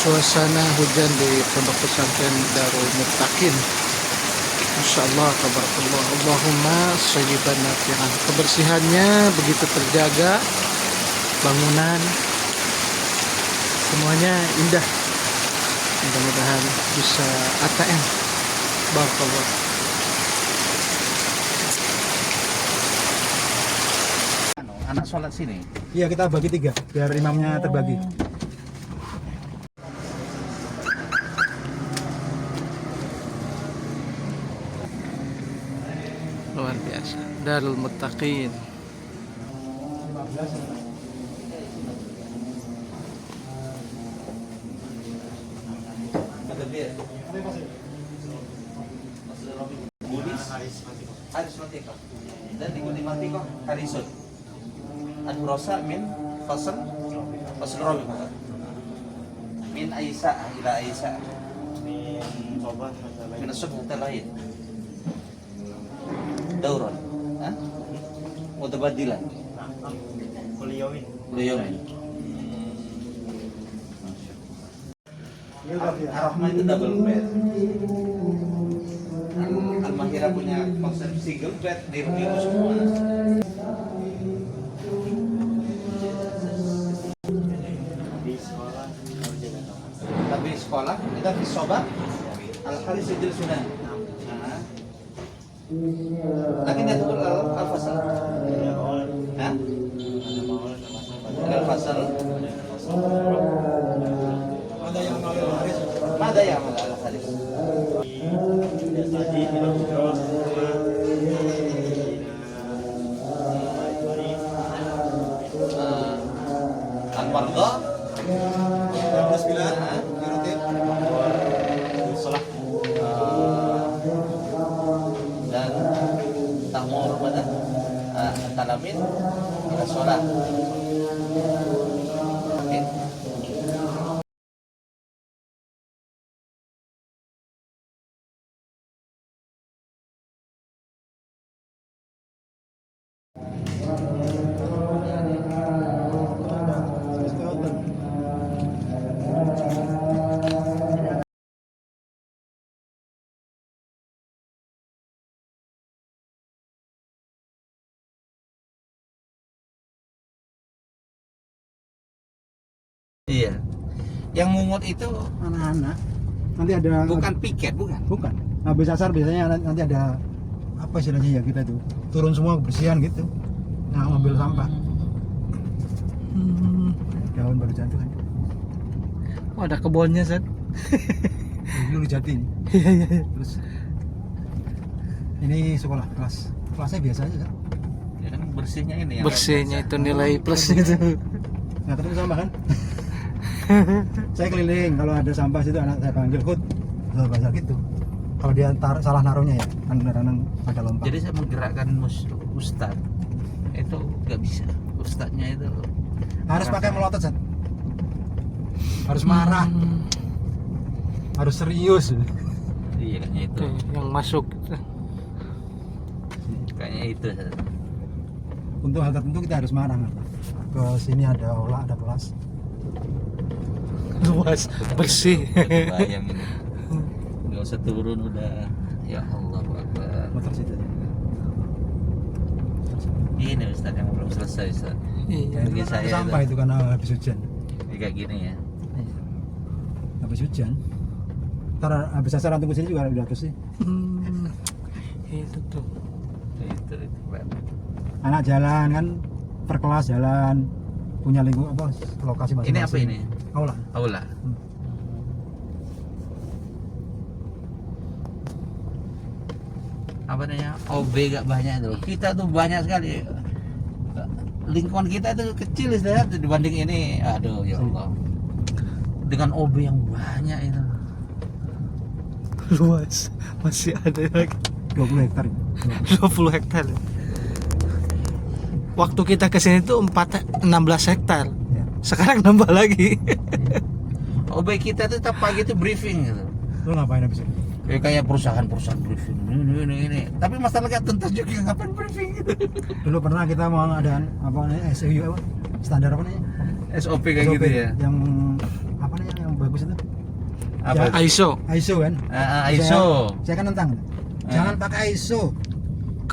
suasana hujan di Pondok Pesantren Darul Muttaqin. Masya Allah, tabarakallah, Allahumma sayyiban nafi'an. Kebersihannya begitu terjaga, bangunan semuanya indah. Mudah-mudahan bisa ATM. Barakallah. Anak sholat sini? Iya, kita bagi 3 biar imamnya terbagi. Luar biasa. Darul Muttaqin. Haris Matiko dan di Matiko Harisun Ad-Rosa min Fasl Rabi min Aisyah ila Aisyah min As-Subh Talaid Dauron Mutabadilan Kuliyomin Ar-Rahman itu double bed. Al-Mahira punya konsep single bed di rumah semua. Tapi sekolah kita di Sobat Al-Haris Sijil Sunan. Lagi dia tuh Al-Fasal. Al-Fasal. Ada yang Al-Haris. Al-Marga dan Tamur pada Talamin ila sholat. Oke. Iya. Yang mungut itu Anak-anak nanti ada bukan piket, bukan. bukan. Habis asar biasanya nanti ada apa istilahnya ya, kita itu turun semua kebersihan gitu. Nah, mobil sampah. Daun baru jatuh kan. Oh, ada kebunnya, Zat. Dulu jati ini. Iya, iya, iya. Terus ini sekolah kelasnya biasa aja kan. Ya kan bersihnya ini yang Bersihnya itu nilai plusnya itu. Nah, ketemu sampah kan. Saya keliling, kalau ada sampah situ anak saya panggil, "Hud, udah banyak gitu." Kalau dia salah naruhnya ya, kan kadang ada lompat. Jadi saya menggerakkan ustad itu nggak bisa. Ustadnya itu Harus pakai melotot, Zat. Harus marah. Harus serius. iya kayaknya itu. Yang masuk. Kayaknya itu. Untuk hal tertentu kita harus marah. Ke sini ada aula, ada kelas. Luas, bersih. Bayang ini. Nggak usah turun udah. Ya Allah Akbar. Motor situ. Ini Ustaz yang belum selesai Ustaz. Iya. Bagi Itu saya sampah itu karena habis hujan. Ini kayak gini ya. Habis hujan. Ntar habis asar tunggu sini juga udah bersih. Itu tuh. Itu Pak. Anak jalan kan, per kelas jalan, punya lingkungan apa lokasi masing-masing. Ini apa ini? Aula. Aula. Apa namanya? OB gak banyak tuh. Kita tuh banyak sekali. Lingkungan kita itu kecil Ustaz dibanding ini. Aduh ya Allah. Dengan OB yang banyak itu. Luas. Masih ada lagi 20 hektar. 20 hektar. Waktu kita kesini tuh 16 hektar. Ya. Sekarang nambah lagi. OB kita tuh tiap pagi tuh briefing gitu. Lu ngapain habis itu? Kayak perusahaan briefing ini. Tapi masalahnya tuntas juga ngapain briefing gitu. Dulu pernah kita mau ngadain apa namanya SOU apa? Standar apa namanya? SOP kayak SOP, gitu ya. Yang apa namanya yang bagus itu? Apa? ISO. ISO kan. ISO. Saya kan nentang. Jangan pakai ISO.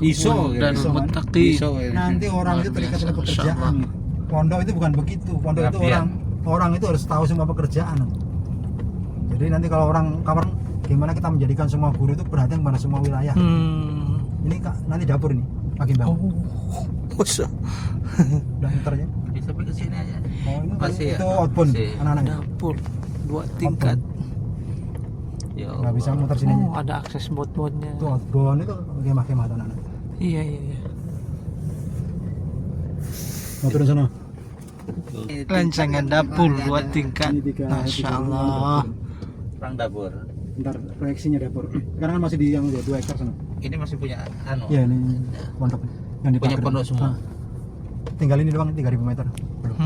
ISO dan ISO, kan? mutaqin. ISO, ya. Nanti orang itu Luar terikat biasa, oleh Masya pekerjaan. Allah. Pondok itu bukan begitu. Pondok itu Pengabdian. orang itu harus tahu semua pekerjaan. Jadi nanti kalau orang kamar gimana kita menjadikan semua guru itu perhatian pada semua wilayah. Ini Kak, nanti dapur ini lagi Oh, bangun. usah. Udah muter ya. Bisa pergi ke sini aja. Oh, ini Masih ya? itu outbound Masih. anak-anak. Dapur 2 tingkat. Ya Nggak bisa Allah. muter sini. Oh, ada akses bot-botnya. Itu outbound itu kemah-kemah anak-anak. Iya. Mau turun sana. Rancangan dapur 2 tingkat. Ini tiga Masya rumah Allah. Perang dapur. Ntar proyeksinya dapur. Sekarang kan masih di yang 2 hektar sana. Ini masih punya anu. Iya ini pondok yang Punya dipakai. pondok semua. Ah. Tinggal ini doang 3.000 meter. Belum.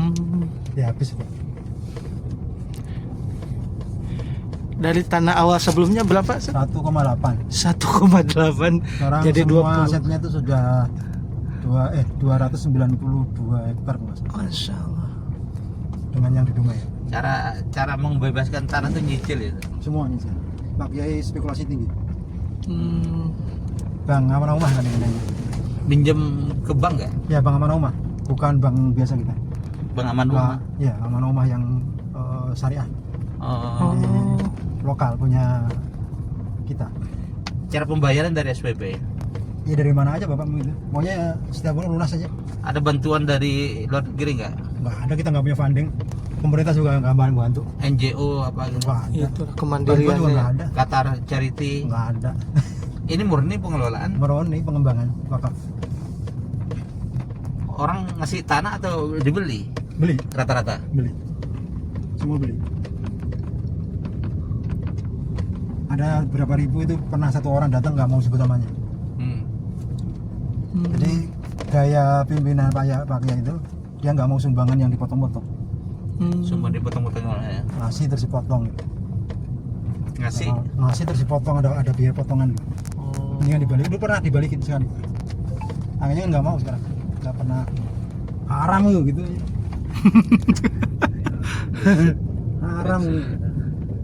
Ya habis Pak. Dari tanah awal sebelumnya berapa? 1,8. 1,8. Sekarang Jadi semua 20. asetnya itu sudah 292 hektar Mas. Masya Allah. Dengan yang di Dumai. Cara membebaskan tanah itu nyicil ya. Semuanya sih. Pak Kiai spekulasi tinggi. Hmm, Bang Amanah Umah kan ini. Minjem ke bank nggak? Ya Bang Amanah Umah, bukan bank biasa kita. Bang Aman Rumah. Ya Amanah Umah yang syariah. Oh. oh, Lokal punya kita. Cara pembayaran dari SPP. Ya dari mana aja Bapak itu. Pokoknya setiap bulan lunas aja. Ada bantuan dari luar negeri nggak? Nggak ada, kita nggak punya funding. Pemerintah juga nggak bantu. NGO apa gitu? Nggak ada. itu Bantuan juga nggak kemandiriannya. ada. Qatar Charity. Nggak ada. Ini murni pengelolaan. Meroni pengembangan wakaf. Orang ngasih tanah atau dibeli Beli, rata-rata? beli. Semua beli. Ada berapa ribu itu pernah satu orang datang nggak mau sebut namanya. Jadi gaya pimpinan Pak Kiai itu dia nggak mau sumbangan yang dipotong-potong. Sumpah dipotong-potong ya. Ngasih terus dipotong. Ngasih. Ngasih terus dipotong, ada biaya potongan. Oh. Ini yang dibalik, dulu pernah dibalikin sekali. Akhirnya nggak mau sekarang, nggak pernah haram itu gitu. Haram.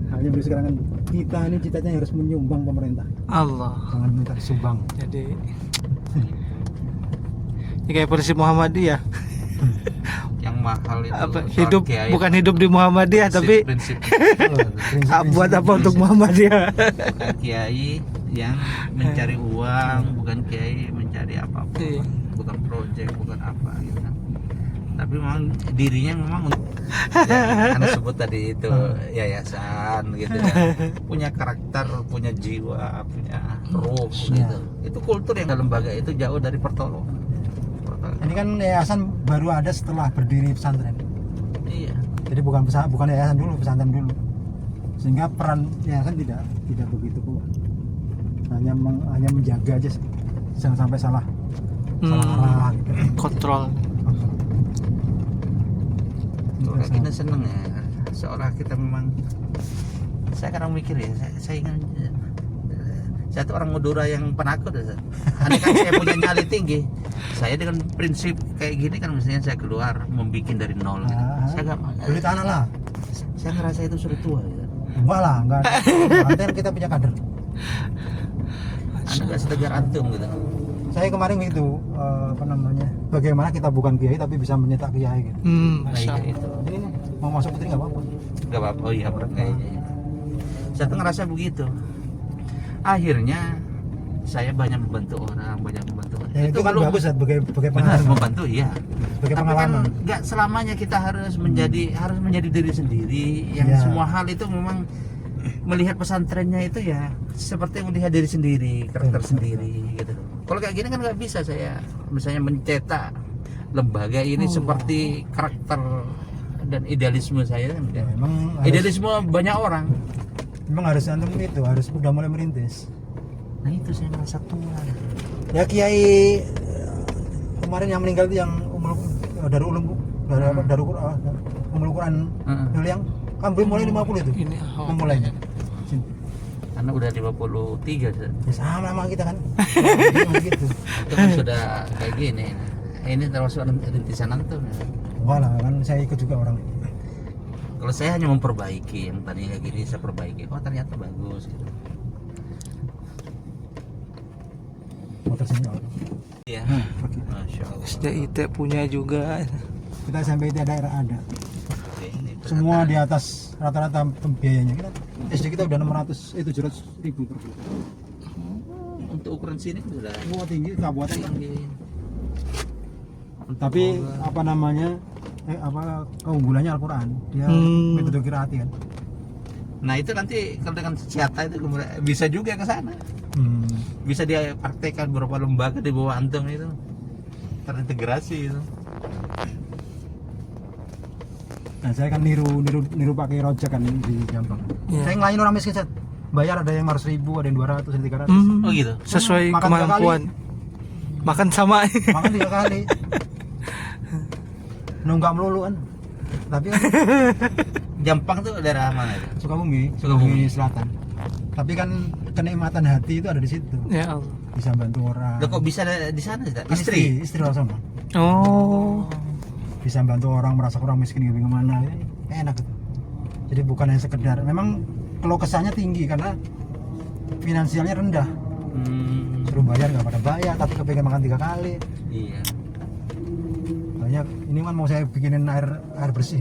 Hanya beli sekarang kan kita ini cita-citanya harus menyumbang pemerintah, Allah. jangan minta disumbang. Jadi ini kayak Persib Muhammadiyah. Yang mahal itu. Apa soal hidup kiai. bukan hidup di Muhammadiyah tapi prinsip buat apa untuk Muhammadiyah? bukan kiai yang mencari uang, bukan kiai mencari apapun, Iya. bukan proyek, bukan apa gitu kan. Tapi memang dirinya memang ya, karena sebut tadi itu yayasan gitu kan, punya karakter, punya jiwa, punya ruh gitu. Itu kultur yang dalam lembaga itu jauh dari pertolongan. Ini kan yayasan baru ada setelah berdiri pesantren. Iya. Jadi bukan yayasan dulu, pesantren dulu. Sehingga peran yayasan tidak begitu kuat. Hanya menjaga aja, jangan sampai salah arah gitu. Kontrol. Kalau kayak gini seneng ya, seolah kita memang, saya kadang mikir ya, saya ingin, saya tuh orang Madura yang penakut ya. Andai kan saya punya nyali tinggi, saya dengan prinsip kayak gini kan misalnya saya keluar membikin dari nol gitu. Saya nggak, Beli tanah lah. saya ngerasa itu sudah tua gitu. Enggak lah, enggak ada. Nanti kita punya kader. Anda nggak setegar antum gitu. Saya kemarin gitu, apa namanya? Bagaimana kita bukan kiai tapi bisa menyetak kiai gitu. Nah, Masya iya, Allah. itu. Jadi ini mau masuk putri nggak apa-apa. Gak apa-apa, oh iya berat kayaknya. Saya tuh ngerasa begitu. Akhirnya saya banyak membantu orang. Ya, itu kan bagus ya, sebagai benar pengalaman. membantu iya. Sebagai Tapi kan pengalaman. nggak selamanya kita harus menjadi diri sendiri. Yang Iya. semua hal itu memang melihat pesantrennya itu ya seperti melihat diri sendiri, karakter Betul. sendiri gitu. Kalau kayak gini kan nggak bisa saya misalnya mencetak lembaga ini seperti karakter dan idealisme saya kan Ya, enggak. memang harus, Idealisme banyak orang. memang harus antum itu harus udah mulai merintis. Nah itu saya merasa tua. Ya kiai kemarin yang meninggal itu yang Darul Ulum Umul Quran dulu yang kan belum mulai 50 itu. Ini Memulainya. Karena udah 53 Zat. Ya sama kita kan. Gitu. Itu kan sudah kayak gini. Ini termasuk rintisan antum ya. Enggak lah, kan saya ikut juga orang. Kalau saya hanya memperbaiki yang tadi kayak gini, saya perbaiki. Oh ternyata bagus gitu. Motor senior. Iya. Oke. Masya Allah. SDIT punya juga. Kita sampai di daerah ada. Oke, ini Semua di atas rata-rata biayanya. Kita SD kita udah 700.000 per bulan. untuk ukuran sini sudah Semua tinggi kabupaten. tinggi. Tapi apa namanya? Keunggulannya Al-Qur'an. Dia Hmm. metode qiraati kan. Nah itu nanti kalau dengan senjata itu kemudian bisa juga ke sana. Bisa dia praktekkan beberapa lembaga di bawah antum itu terintegrasi itu. Nah, saya kan niru pakai rojak kan di Jampang. Iya. Saya ngelain orang miskin, Set. Bayar ada yang 100.000, ada yang 200, ada yang 300. Hmm, Oh gitu. sesuai Makan 3 kemampuan. Makan sama. Makan 3 kali. Nunggak melulu kan. Tapi kan Jampang tuh daerah mana itu? Sukabumi Sukabumi. Selatan. Tapi kan kenikmatan hati itu ada di situ. Ya Allah. Bisa bantu orang. Loh, kok bisa ada di sana? Zat? Kan istri orang sana. Oh. Bisa bantu orang, merasa kurang miskin gitu gimana. Enak itu. Jadi bukan hanya sekedar. Memang kalau kesannya tinggi karena finansialnya rendah. Suruh bayar nggak pada bayar, tapi kepengen makan 3 kali. Iya. Banyak. Ini kan mau saya bikinin air bersih.